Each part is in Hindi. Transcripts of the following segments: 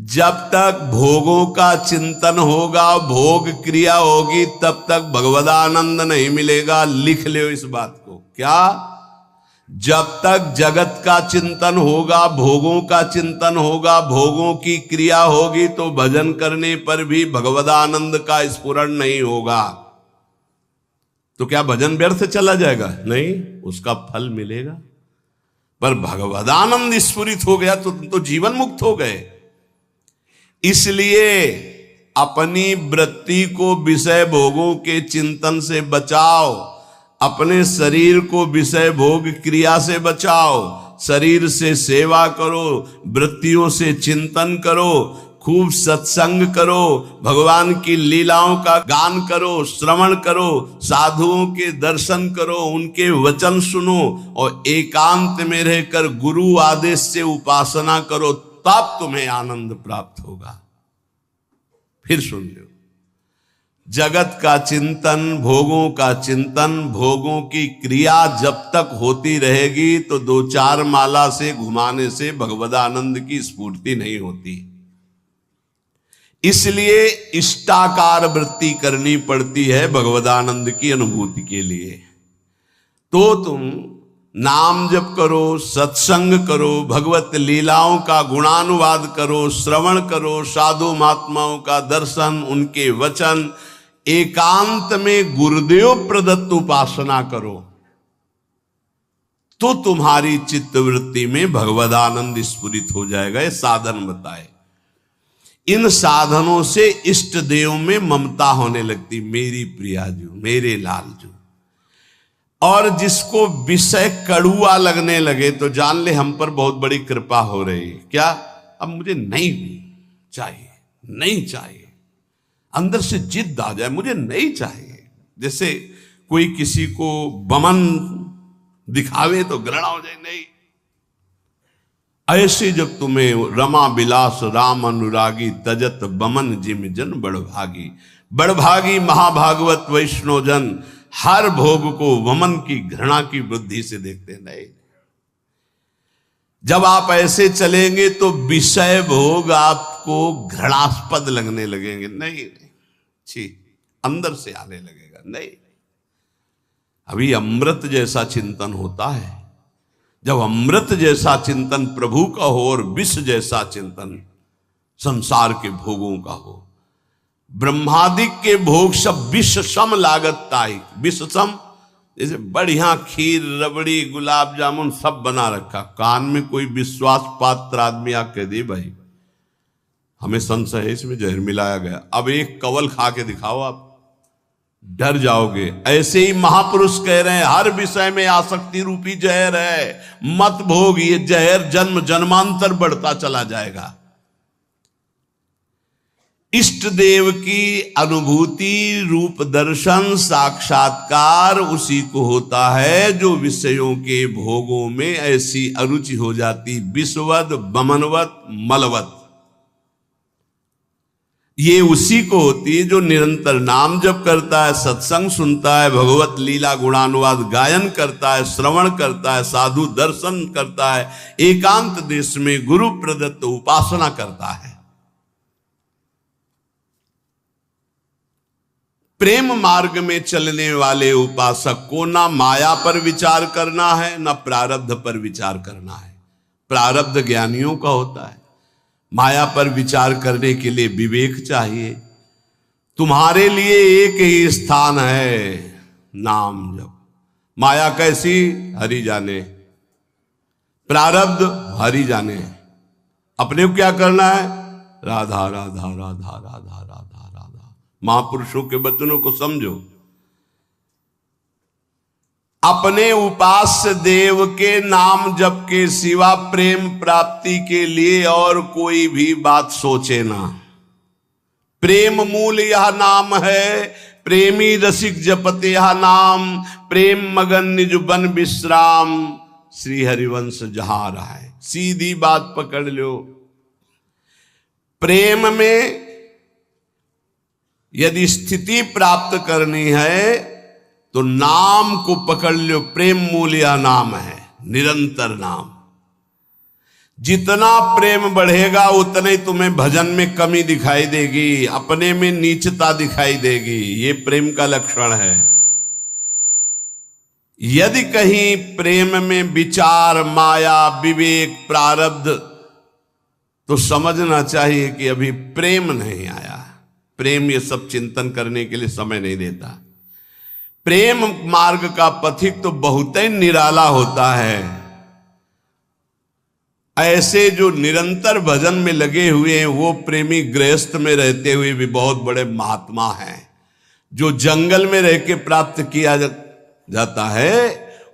जब तक भोगों का चिंतन होगा, भोग क्रिया होगी, तब तक भगवदानंद नहीं मिलेगा। लिख लो इस बात को। क्या? जब तक जगत का चिंतन होगा, भोगों का चिंतन होगा, भोगों की क्रिया होगी, तो भजन करने पर भी भगवदानंद का स्फुरण नहीं होगा। तो क्या भजन व्यर्थ चला जाएगा? नहीं, उसका फल मिलेगा। पर भगवदानंद स्फुरित हो गया तो तुम तो जीवन मुक्त हो गए। इसलिए अपनी वृत्ति को विषय भोगों के चिंतन से बचाओ, अपने शरीर को विषय भोग क्रिया से बचाओ। शरीर से सेवा करो, वृत्तियों से चिंतन करो, खूब सत्संग करो, भगवान की लीलाओं का गान करो, श्रवण करो, साधुओं के दर्शन करो, उनके वचन सुनो और एकांत में रहकर गुरु आदेश से उपासना करो, तब तुम्हें आनंद प्राप्त होगा। फिर सुन लो, जगत का चिंतन, भोगों का चिंतन, भोगों की क्रिया जब तक होती रहेगी तो 2-4 माला से घुमाने से भगवदानंद की स्फूर्ति नहीं होती। इसलिए इष्टाकार वृत्ति करनी पड़ती है भगवदानंद की अनुभूति के लिए। तो तुम नाम जप करो, सत्संग करो, भगवत लीलाओं का गुणानुवाद करो, श्रवण करो, साधु महात्माओं का दर्शन, उनके वचन, एकांत में गुरुदेव प्रदत्त उपासना करो, तो तुम्हारी चित्तवृत्ति में भगवदानंद स्फुरित हो जाएगा। ये साधन बताए। इन साधनों से इष्ट देव में ममता होने लगती, मेरी प्रियाजू, मेरे लालजू। और जिसको विषय कड़ुआ लगने लगे तो जान ले हम पर बहुत बड़ी कृपा हो रही। क्या? अब मुझे नहीं चाहिए, नहीं चाहिए, अंदर से जिद आ जाए, मुझे नहीं चाहिए। जैसे कोई किसी को बमन दिखावे तो घृणा हो जाए, नहीं। ऐसे जब तुम्हें रमा बिलास राम अनुरागी, तजत बमन जिम जन बड़भागी। बड़भागी महाभागवत वैष्णव जन हर भोग को वमन की घृणा की बुद्धि से देखते नहीं। जब आप ऐसे चलेंगे तो विषय भोग आपको घृणास्पद लगने लगेंगे। नहीं, छी, अंदर से आने लगेगा। नहीं, अभी अमृत जैसा चिंतन होता है। जब अमृत जैसा चिंतन प्रभु का हो और विष जैसा चिंतन संसार के भोगों का हो। ब्रह्मादिक के भोग सब विष सम लागत ताई। विष सम, जैसे बढ़िया खीर, रबड़ी, गुलाब जामुन सब बना रखा, कान में कोई विश्वास पात्र आदमी आके दे, भाई हमें संशय है इसमें जहर मिलाया गया, अब एक कवल खा के दिखाओ, आप डर जाओगे। ऐसे ही महापुरुष कह रहे हैं हर विषय में आसक्ति रूपी जहर है, मत भोग। ये जहर जन्म जन्मांतर बढ़ता चला जाएगा। इष्ट देव की अनुभूति, रूप दर्शन, साक्षात्कार उसी को होता है जो विषयों के भोगों में ऐसी अरुचि हो जाती, विषवद, बमनवत, मलवत। ये उसी को होती है जो निरंतर नाम जप करता है, सत्संग सुनता है, भगवत लीला गुणानुवाद गायन करता है, श्रवण करता है, साधु दर्शन करता है, एकांत देश में गुरु प्रदत्त उपासना करता है। प्रेम मार्ग में चलने वाले उपासक को ना माया पर विचार करना है, ना प्रारब्ध पर विचार करना है। प्रारब्ध ज्ञानियों का होता है, माया पर विचार करने के लिए विवेक चाहिए। तुम्हारे लिए एक ही स्थान है, नाम जप। माया कैसी? हरि जाने, प्रारब्ध हरि जाने। अपने को क्या करना है? राधा राधा राधा राधा राधा राधा। महापुरुषों के वचनों को समझो। अपने उपास्य देव के नाम जप के सिवा प्रेम प्राप्ति के लिए और कोई भी बात सोचे ना। प्रेम मूल यह नाम है, प्रेमी रसिक जपते यह नाम, प्रेम मगन निज बन विश्राम, श्री हरिवंश जहां रहा है। सीधी बात पकड़ लो। प्रेम में यदि स्थिति प्राप्त करनी है तो नाम को पकड़ लो। प्रेम मूल यह नाम है, निरंतर नाम। जितना प्रेम बढ़ेगा उतने ही तुम्हें भजन में कमी दिखाई देगी, अपने में नीचता दिखाई देगी। ये प्रेम का लक्षण है। यदि कहीं प्रेम में विचार, माया, विवेक, प्रारब्ध, तो समझना चाहिए कि अभी प्रेम नहीं आया। प्रेम ये सब चिंतन करने के लिए समय नहीं देता। प्रेम मार्ग का पथिक तो बहुत ही निराला होता है। ऐसे जो निरंतर भजन में लगे हुए हैं वो प्रेमी गृहस्थ में रहते हुए भी बहुत बड़े महात्मा हैं। जो जंगल में रह के प्राप्त किया जाता है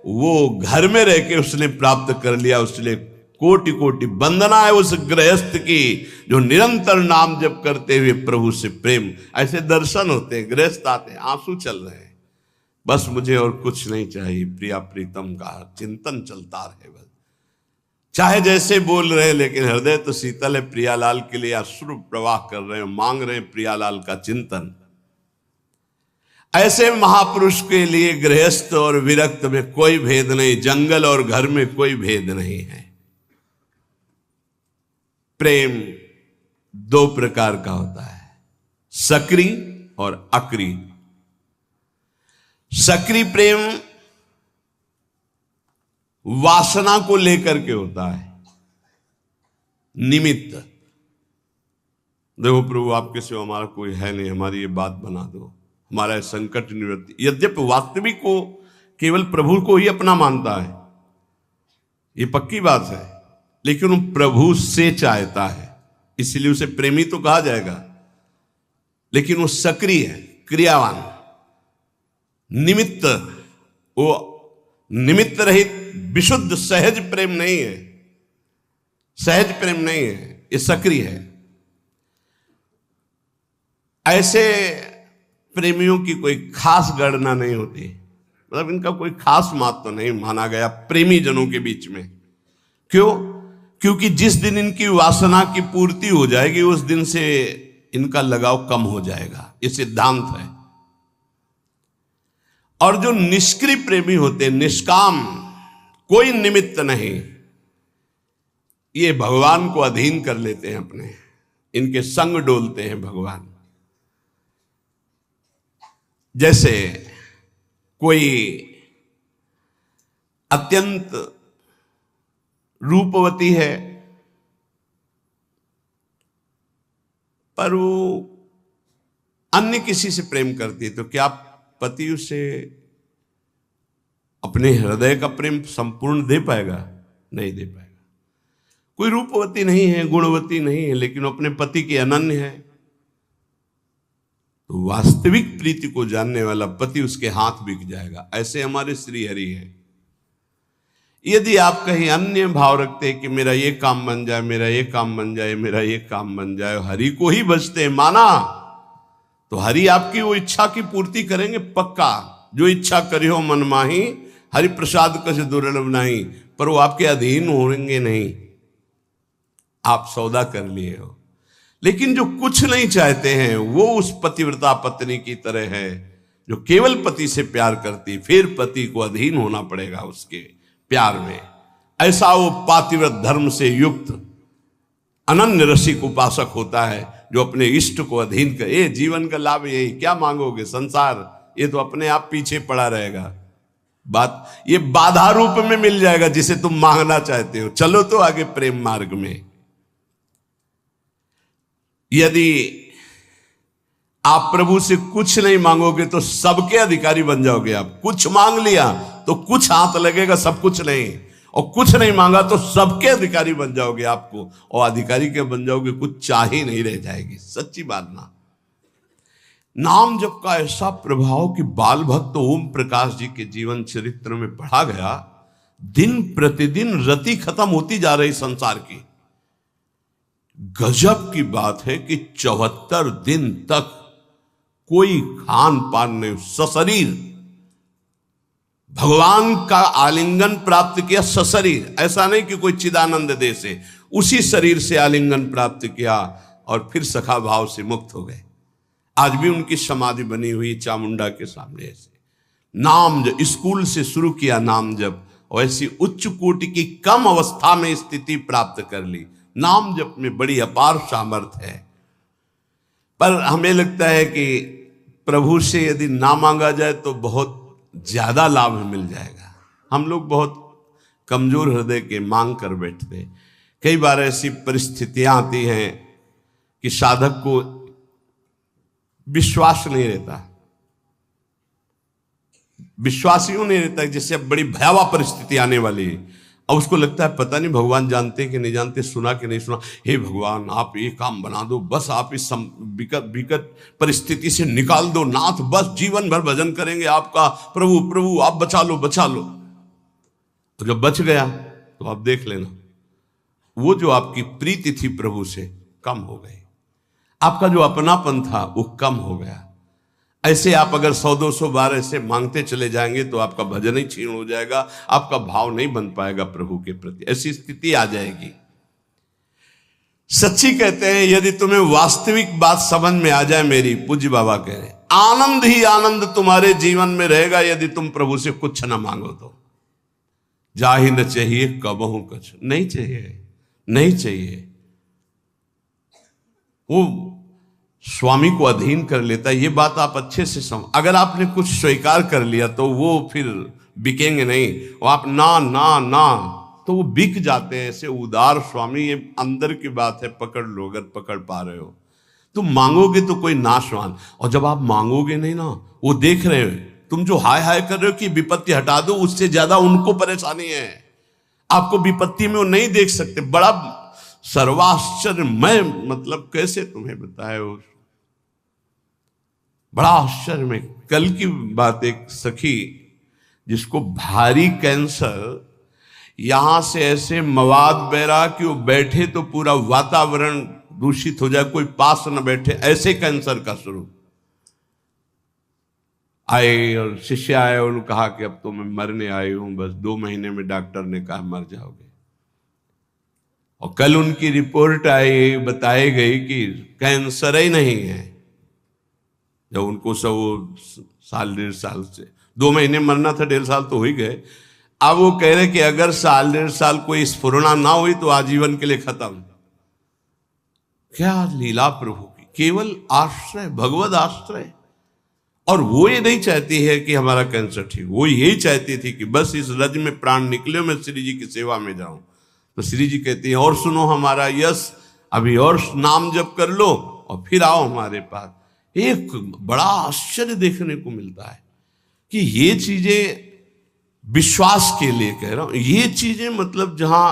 वो घर में रह के उसने प्राप्त कर लिया। उसने कोटि कोटि वंदना है उस गृहस्थ की जो निरंतर नाम जप करते हुए प्रभु से प्रेम। ऐसे दर्शन होते हैं, गृहस्थ आते हैं, आंसू चल रहे हैं, बस मुझे और कुछ नहीं चाहिए, प्रिया प्रीतम का चिंतन चलता रहे। बस चाहे जैसे बोल रहे हैं लेकिन हृदय तो शीतल है। प्रियालाल के लिए अश्रु प्रवाह कर रहे हैं, मांग रहे हैं प्रियालाल का चिंतन। ऐसे महापुरुष के लिए गृहस्थ और विरक्त में कोई भेद नहीं, जंगल और घर में कोई भेद नहीं है। प्रेम दो प्रकार का होता है, सक्रिय और अक्रिय। सक्रिय प्रेम वासना को लेकर के होता है, निमित्त। देखो प्रभु आपके सिवा हमारा कोई है नहीं, हमारी ये बात बना दो, हमारा संकट निवृत्ति। यद्यपि वास्तविक को केवल प्रभु को ही अपना मानता है, ये पक्की बात है, लेकिन वो प्रभु से चाहता है, इसलिए उसे प्रेमी तो कहा जाएगा। लेकिन वो सक्रिय है, क्रियावान, निमित्त। वो निमित्त रहित विशुद्ध सहज प्रेम नहीं है, सहज प्रेम नहीं है, ये सक्रिय है। ऐसे प्रेमियों की कोई खास गणना नहीं होती, मतलब इनका कोई खास महत्व तो नहीं माना गया प्रेमी जनों के बीच में। क्यों? क्योंकि जिस दिन इनकी वासना की पूर्ति हो जाएगी उस दिन से इनका लगाव कम हो जाएगा, ये सिद्धांत है। और जो निष्क्रिय प्रेमी होते हैं, निष्काम, कोई निमित्त नहीं, ये भगवान को अधीन कर लेते हैं अपने, इनके संग डोलते हैं भगवान। जैसे कोई अत्यंत रूपवती है पर वो अन्य किसी से प्रेम करती है, तो क्या पति उसे अपने हृदय का प्रेम संपूर्ण दे पाएगा? नहीं दे पाएगा। कोई रूपवती नहीं है, गुणवती नहीं है, लेकिन अपने पति की अनन्य है, तो वास्तविक प्रीति को जानने वाला पति उसके हाथ बिक जाएगा। ऐसे हमारे श्री हरि है। यदि आप कहीं अन्य भाव रखते हैं कि मेरा ये काम बन जाए, मेरा ये काम बन जाए, मेरा ये काम बन जाए, हरि को ही बचते हैं माना, तो हरि आपकी वो इच्छा की पूर्ति करेंगे पक्का। जो इच्छा करियो मन माही, हरि प्रसाद कछ दुर्लभ नहीं। पर वो आपके अधीन होंगे नहीं, आप सौदा कर लिए हो। लेकिन जो कुछ नहीं चाहते हैं वो उस पतिव्रता पत्नी की तरह है जो केवल पति से प्यार करती, फिर पति को अधीन होना पड़ेगा उसके प्यार में। ऐसा वो पातिव्रत धर्म से युक्त अनन्य रसिक उपासक होता है जो अपने इष्ट को अधीन कर। ये जीवन का लाभ यही, क्या मांगोगे? संसार ये तो अपने आप पीछे पड़ा रहेगा। बात ये बाधा रूप में मिल जाएगा जिसे तुम मांगना चाहते हो। चलो तो आगे प्रेम मार्ग में। यदि आप प्रभु से कुछ नहीं मांगोगे तो सबके अधिकारी बन जाओगे। आप कुछ मांग लिया तो कुछ हाथ लगेगा, सब कुछ नहीं, और कुछ नहीं मांगा तो सबके अधिकारी बन जाओगे आपको, और अधिकारी के बन जाओगे, कुछ चाह ही नहीं रह जाएगी। सच्ची बात ना। नाम जप का ऐसा प्रभाव कि बाल भक्त ओम प्रकाश जी के जीवन चरित्र में पढ़ा गया। दिन प्रतिदिन रति खत्म होती जा रही संसार की। गजब की बात है कि 74 दिन तक कोई खान पान नहीं, सशरीर भगवान का आलिंगन प्राप्त किया। सशरीर, ऐसा नहीं कि कोई चिदानंद दे से, उसी शरीर से आलिंगन प्राप्त किया और फिर सखा भाव से मुक्त हो गए। आज भी उनकी समाधि बनी हुई चामुंडा के सामने। ऐसे नाम जप, स्कूल से शुरू किया नाम जप, और ऐसी उच्च कोटि की कम अवस्था में स्थिति प्राप्त कर ली। नाम जप में बड़ी अपार सामर्थ्य है, पर हमें लगता है कि प्रभु से यदि ना मांगा जाए तो बहुत ज्यादा लाभ मिल जाएगा। हम लोग बहुत कमजोर हृदय के मांग कर बैठते। कई बार ऐसी परिस्थितियां आती हैं कि साधक को विश्वास नहीं रहता। विश्वास यूं नहीं रहता जैसे अब बड़ी भयावह परिस्थिति आने वाली है, अब उसको लगता है पता नहीं भगवान जानते कि नहीं जानते, सुना कि नहीं सुना। हे भगवान आप ये काम बना दो, बस आप इस विकट परिस्थिति से निकाल दो नाथ, बस जीवन भर भजन करेंगे आपका, प्रभु प्रभु आप बचा लो बचा लो। तो जब बच गया तो आप देख लेना वो जो आपकी प्रीति थी प्रभु से कम हो गई, आपका जो अपनापन था वो कम हो गया। ऐसे आप अगर 100-200 बार ऐसे मांगते चले जाएंगे तो आपका भजन ही क्षीण हो जाएगा, आपका भाव नहीं बन पाएगा प्रभु के प्रति, ऐसी स्थिति आ जाएगी। सच्ची कहते हैं यदि तुम्हें वास्तविक बात समझ में आ जाए मेरी, पूज्य बाबा कह रहे आनंद ही आनंद तुम्हारे जीवन में रहेगा यदि तुम प्रभु से कुछ न मांगो तो। जा ही न चाहिए कबहू कुछ, नहीं चाहिए नहीं चाहिए। वो स्वामी को अधीन कर लेता है, ये बात आप अच्छे से समझ। अगर आपने कुछ स्वीकार कर लिया तो वो फिर बिकेंगे नहीं, वो आप ना ना ना तो वो बिक जाते हैं। ऐसे उदार स्वामी, ये अंदर की बात है, पकड़ लो अगर पकड़ पा रहे हो। तुम मांगोगे तो कोई नाशवान, और जब आप मांगोगे नहीं ना, वो देख रहे हो तुम जो हाय हाय कर रहे हो कि विपत्ति हटा दो, उससे ज्यादा उनको परेशानी है। आपको विपत्ति में वो नहीं देख सकते। बड़ा सर्वाश्चर्य, मैं मतलब कैसे तुम्हें बताए, बड़ा आश्चर्य में। कल की बात, एक सखी जिसको भारी कैंसर, यहां से ऐसे मवाद बह रहा कि वो बैठे तो पूरा वातावरण दूषित हो जाए, कोई पास न बैठे, ऐसे कैंसर का शुरू। आए और शिष्य आए और उन्होंने कहा कि अब तो मैं मरने आई हूं, बस 2 महीने में डॉक्टर ने कहा मर जाओगे। और कल उनकी रिपोर्ट आई, बताई गई कि कैंसर ही नहीं है। जब उनको सब 1.5 साल से 2 महीने मरना था, 1.5 साल तो हो ही गए। अब वो कह रहे कि अगर 1.5 साल कोई स्फुरना ना हुई तो आजीवन के लिए खत्म। क्या लीला प्रभु की, केवल आश्रय, भगवत आश्रय। और वो ये नहीं चाहती है कि हमारा कैंसर ठीक, वो यही चाहती थी कि बस इस रज में प्राण निकले, मैं श्री जी की सेवा में जाऊं। तो श्री जी कहती है और सुनो हमारा यश, अभी और नाम जप कर लो और फिर आओ हमारे पास। एक बड़ा आश्चर्य देखने को मिलता है कि ये चीजें विश्वास के लिए कह रहा हूं, ये चीजें मतलब जहां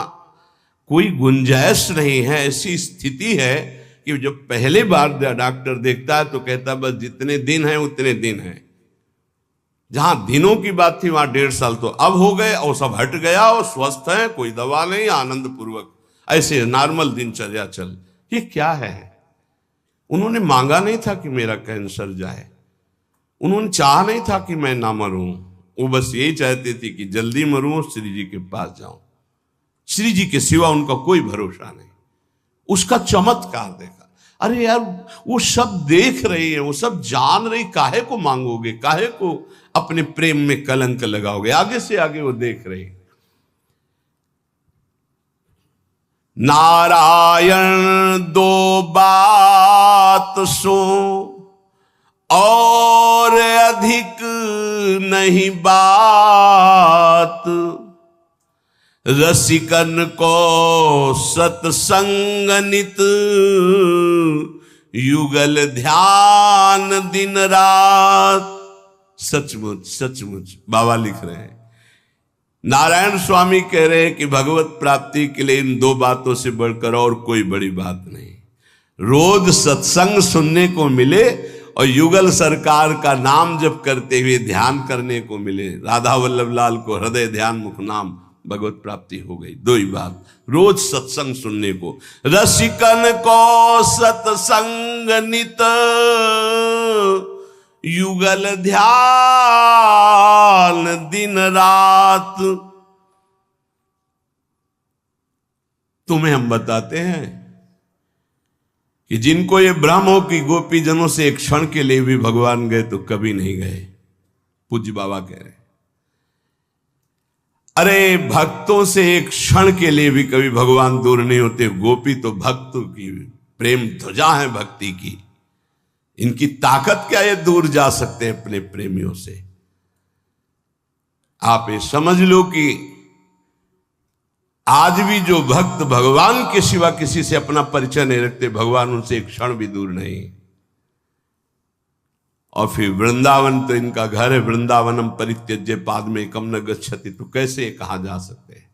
कोई गुंजाइश नहीं है, ऐसी स्थिति है कि जब पहले बार डॉक्टर देखता है तो कहता है बस जितने दिन हैं उतने दिन हैं। जहां दिनों की बात थी वहां 1.5 साल तो अब हो गए और सब हट गया और स्वस्थ है, कोई दवा नहीं, आनंद पूर्वक ऐसे नॉर्मल दिनचर्या चल। ये क्या है? उन्होंने मांगा नहीं था कि मेरा कैंसर जाए, उन्होंने चाहा नहीं था कि मैं ना मरूं, वो बस यही चाहते थे कि जल्दी मरूं और श्री जी के पास जाऊं। श्री जी के सिवा उनका कोई भरोसा नहीं। उसका चमत्कार देखा। अरे यार वो सब देख रही है, वो सब जान रही, काहे को मांगोगे, काहे को अपने प्रेम में कलंक लगाओगे? आगे से आगे वो देख रही। नारायण 2 बात सो और अधिक नहीं बात, रसिकन को सत्संग नित, युगल ध्यान दिन रात। सचमुच सचमुच बाबा लिख रहे हैं, नारायण स्वामी कह रहे हैं कि भगवत प्राप्ति के लिए इन 2 बातों से बढ़कर और कोई बड़ी बात नहीं। रोज सत्संग सुनने को मिले और युगल सरकार का नाम जप करते हुए ध्यान करने को मिले। राधा वल्लभ लाल को हृदय ध्यान मुख नाम भगवत प्राप्ति हो गई। 2 ही बात, रोज सत्संग सुनने को। रसिकन को सत्संग नित, युगल ध्यान दिन रात। तुम्हें हम बताते हैं कि जिनको ये भ्रम हो कि गोपी जनों से एक क्षण के लिए भी भगवान गए तो कभी नहीं गए। पूज्य बाबा कह रहे अरे भक्तों से एक क्षण के लिए भी कभी भगवान दूर नहीं होते। गोपी तो भक्तों की प्रेम ध्वजा है भक्ति की। इनकी ताकत क्या, ये दूर जा सकते हैं अपने प्रेमियों से। आप ये समझ लो कि आज भी जो भक्त भगवान के सिवा किसी से अपना परिचय नहीं रखते, भगवान उनसे एक क्षण भी दूर नहीं। और फिर वृंदावन तो इनका घर है। वृंदावनम परित्यज्य पादमेकम न गच्छति, तो कैसे कहा जा सकते हैं।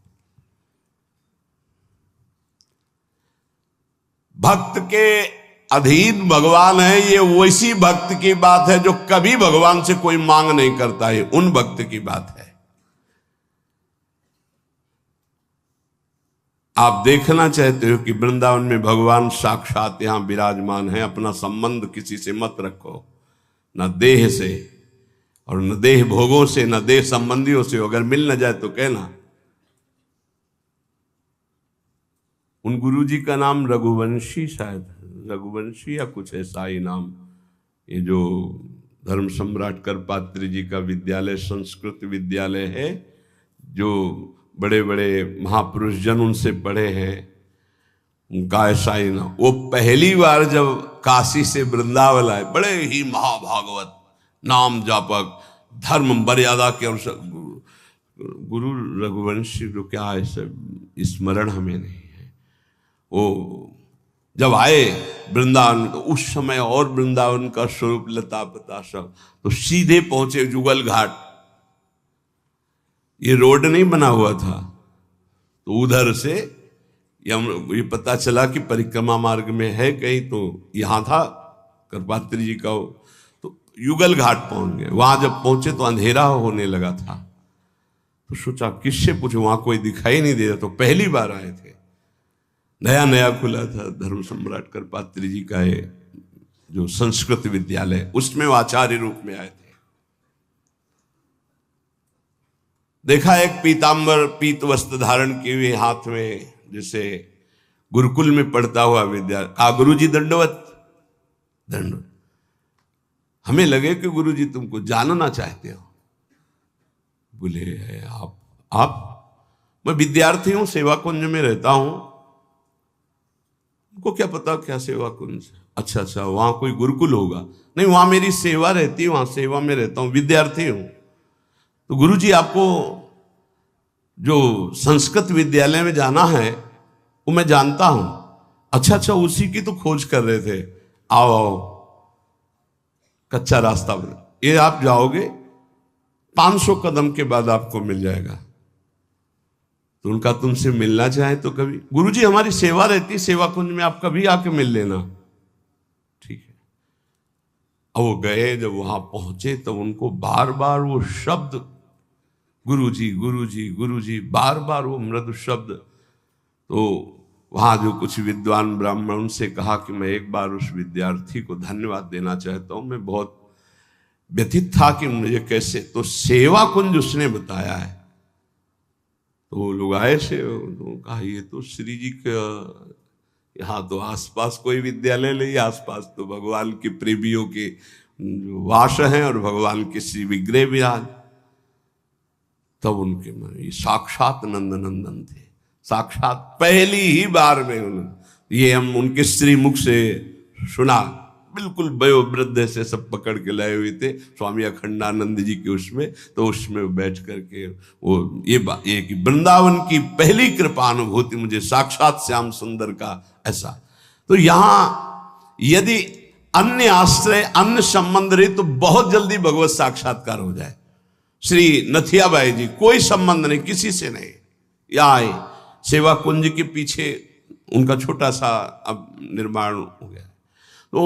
भक्त के अधीन भगवान है, ये वैसी भक्त की बात है जो कभी भगवान से कोई मांग नहीं करता है, उन भक्त की बात है। आप देखना चाहते हो कि वृंदावन में भगवान साक्षात यहां विराजमान है। अपना संबंध किसी से मत रखो, न देह से और न देह भोगों से, न देह संबंधियों से। अगर मिल न जाए तो कहना। उन गुरुजी का नाम रघुवंशी, शायद रघुवंशी या कुछ ऐसा ही नाम। ये जो धर्म सम्राट करपात्री जी का विद्यालय, संस्कृत विद्यालय है, जो बड़े बड़े महापुरुष जन उनसे पढ़े हैं, उनका ऐसा ही ना। वो पहली बार जब काशी से वृंदावन आए, बड़े ही महाभागवत, नाम जापक, धर्म मर्यादा के अनुसार गुरु रघुवंशी, जो क्या ऐसे स्मरण हमें नहीं है। वो जब आए वृंदावन, तो उस समय और वृंदावन का स्वरूप लता पता सब, तो सीधे पहुंचे जुगल घाट। ये रोड नहीं बना हुआ था, तो उधर से ये पता चला कि परिक्रमा मार्ग में है कहीं, तो यहां था करपात्री जी का। तो युगल घाट पहुंच गए। वहां जब पहुंचे तो अंधेरा होने लगा था, तो सोचा किससे पूछो, वहां कोई दिखाई नहीं दे रहा। तो पहली बार आए थे, नया नया खुला था धर्म सम्राट करपात्री जी का है जो संस्कृत विद्यालय, उसमें वो आचार्य रूप में आए थे। देखा एक पीतांबर पीत वस्त्र धारण किए हुए हाथ में, जैसे गुरुकुल में पढ़ता हुआ विद्यार्थी। कहा गुरुजी दंडवत। दंडवत। हमें लगे कि गुरुजी तुमको जानना चाहते हो। बोले आप? मैं विद्यार्थी हूं, सेवा कुंज में रहता हूं। उनको क्या पता क्या सेवा कुंज। अच्छा, वहां कोई गुरुकुल होगा? नहीं, वहां मेरी सेवा रहती है, वहां सेवा में रहता हूं, विद्यार्थी हूं। तो गुरुजी आपको जो संस्कृत विद्यालय में जाना है वो मैं जानता हूं। अच्छा, उसी की तो खोज कर रहे थे। आओ, कच्चा रास्ता बना, ये आप जाओगे 500 कदम के बाद आपको मिल जाएगा। तो उनका तुमसे मिलना चाहे तो कभी, गुरुजी हमारी सेवा रहती, सेवा कुंज में आप कभी आके मिल लेना। ठीक है। अब वो गए, जब वहां पहुंचे तो उनको बार बार वो शब्द गुरुजी गुरुजी गुरुजी, बार बार वो मृदु शब्द। तो वहां जो कुछ विद्वान ब्राह्मण, उनसे कहा कि मैं एक बार उस विद्यार्थी को धन्यवाद देना चाहता हूं, मैं बहुत व्यथित था कि मुझे कैसे। तो सेवा कुंज उसने बताया है। तो वो लोग आए से, तो कहा ये तो श्री जी का, यहाँ तो आसपास कोई विद्यालय नहीं, आसपास तो भगवान के प्रेमियों के वास हैं और भगवान के श्री विग्रह विराज। तब उनके मन, ये साक्षात नंदनंदन थे, साक्षात पहली ही बार में उन्होंने ये हम उनके श्री मुख से सुना। बिल्कुल वयोवृद्ध से सब पकड़ के लाए हुए थे स्वामी अखंडानंद जी के उसमें। तो उसमें बैठ करके वो ये कि वृंदावन की पहली कृपा अनुभूति मुझे साक्षात श्याम सुंदर का ऐसा। तो यहां यदि अन्य आश्रय, अन्य संबंध रहे तो बहुत जल्दी भगवत साक्षात्कार हो जाए। श्री नथियाबाई जी कोई संबंध नहीं, किसी से नहीं, या आए सेवा कुंज के पीछे उनका छोटा सा अब निर्माण हो गया। तो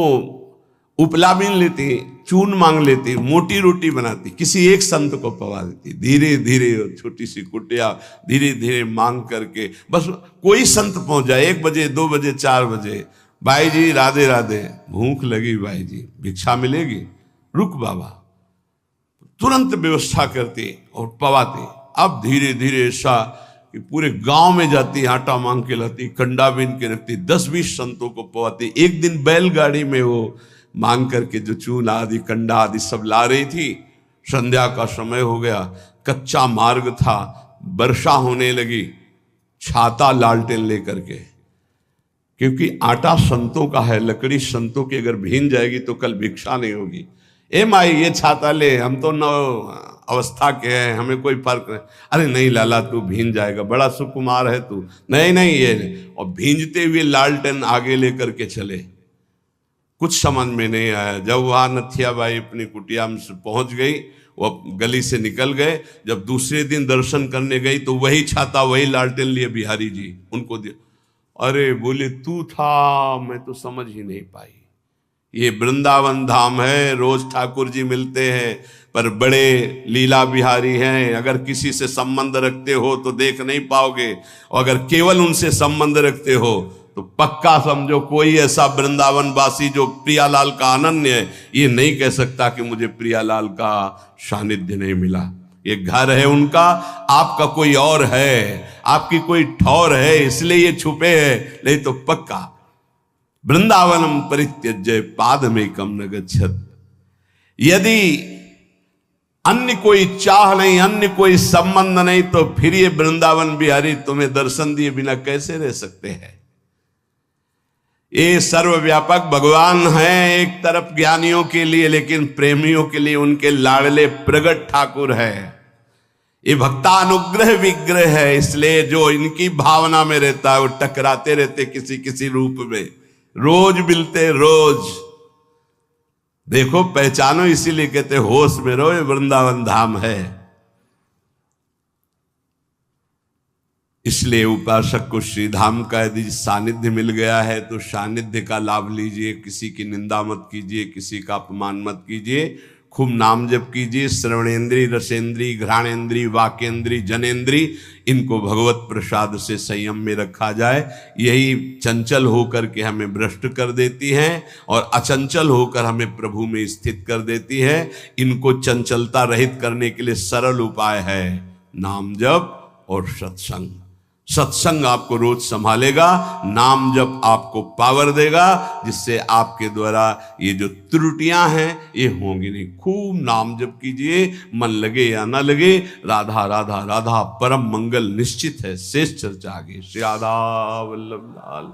उपला बीन लेती, चून मांग लेती, मोटी रोटी बनाती, किसी एक संत को पवा देती, धीरे धीरे छोटी सी कुटिया धीरे धीरे मांग करके। बस कोई संत पहुंच जाए 1 बजे 2 बजे 4 बजे, भाई जी राधे राधे, भूख लगी भाई जी, भिक्षा मिलेगी, रुक बाबा, तुरंत व्यवस्था करती और पवाती। अब धीरे धीरे ऐसा कि पूरे गांव में जाती, आटा मांग के लाती, कंडा बीन के रखती, 10-20 संतों को पवाती। एक दिन बैलगाड़ी में वो मांग करके जो चून आदि कंडा आदि सब ला रही थी। संध्या का समय हो गया, कच्चा मार्ग था, वर्षा होने लगी छाता लालटेन लेकर के, क्योंकि आटा संतों का है, लकड़ी संतों की अगर भीन जाएगी तो कल भिक्षा नहीं होगी। ए माई ये छाता ले, हम तो नव अवस्था के हैं, हमें कोई फर्क नहीं। अरे नहीं लाला तू भीन जाएगा, बड़ा सुकुमार है तू, नहीं नहीं ये। और भींजते हुए लालटेन आगे लेकर के चले। कुछ समझ में नहीं आया। जब वहां नथिया बाई अपनी कुटिया में पहुंच गई, वो गली से निकल गए। जब दूसरे दिन दर्शन करने गई तो वही छाता वही लालटेन लिए बिहारी जी उनको दिया। अरे बोले तू था, मैं तो समझ ही नहीं पाई। ये वृंदावन धाम है, रोज ठाकुर जी मिलते हैं, पर बड़े लीला बिहारी हैं। अगर किसी से संबंध रखते हो तो देख नहीं पाओगे, और अगर केवल उनसे संबंध रखते हो तो पक्का समझो कोई ऐसा वृंदावन वासी जो प्रियालाल का अनन्य है, ये नहीं कह सकता कि मुझे प्रियालाल का सानिध्य नहीं मिला। ये घर है उनका, आपका कोई और है, आपकी कोई ठौर है, इसलिए ये छुपे है। नहीं तो पक्का वृंदावनम परित्यज्य पादमेकम न गच्छत। यदि अन्य कोई चाह नहीं, अन्य कोई संबंध नहीं, तो फिर ये वृंदावन बिहारी तुम्हें दर्शन दिए बिना कैसे रह सकते हैं। ये सर्वव्यापक भगवान हैं एक तरफ ज्ञानियों के लिए, लेकिन प्रेमियों के लिए उनके लाडले प्रगट ठाकुर है। ये भक्तानुग्रह विग्रह है, इसलिए जो इनकी भावना में रहता है वो टकराते रहते किसी किसी रूप में, रोज मिलते रोज। देखो पहचानो, इसीलिए कहते होश में रहो, ये वृंदावन धाम है। इसलिए उपासक को श्रीधाम का यदि सानिध्य मिल गया है तो सानिध्य का लाभ लीजिए। किसी की निंदा मत कीजिए, किसी का अपमान मत कीजिए, खूब नाम जप कीजिए। श्रवणेन्द्रीय, रसेंद्रीय, घ्राणेन्द्रीय, वाकेंद्रीय, जनेन्द्रीय, इनको भगवत प्रसाद से संयम में रखा जाए। यही चंचल होकर के हमें भ्रष्ट कर देती हैं और अचंचल होकर हमें प्रभु में स्थित कर देती है। इनको चंचलता रहित करने के लिए सरल उपाय है नाम जप और सत्संग। सत्संग आपको रोज संभालेगा, नाम जप आपको पावर देगा, जिससे आपके द्वारा ये जो त्रुटियां हैं ये होंगी नहीं। खूब नाम जप कीजिए, मन लगे या ना लगे, राधा राधा राधा परम मंगल निश्चित है। शेष चर्चा आगे। श्री राधा वल्लभ लाल।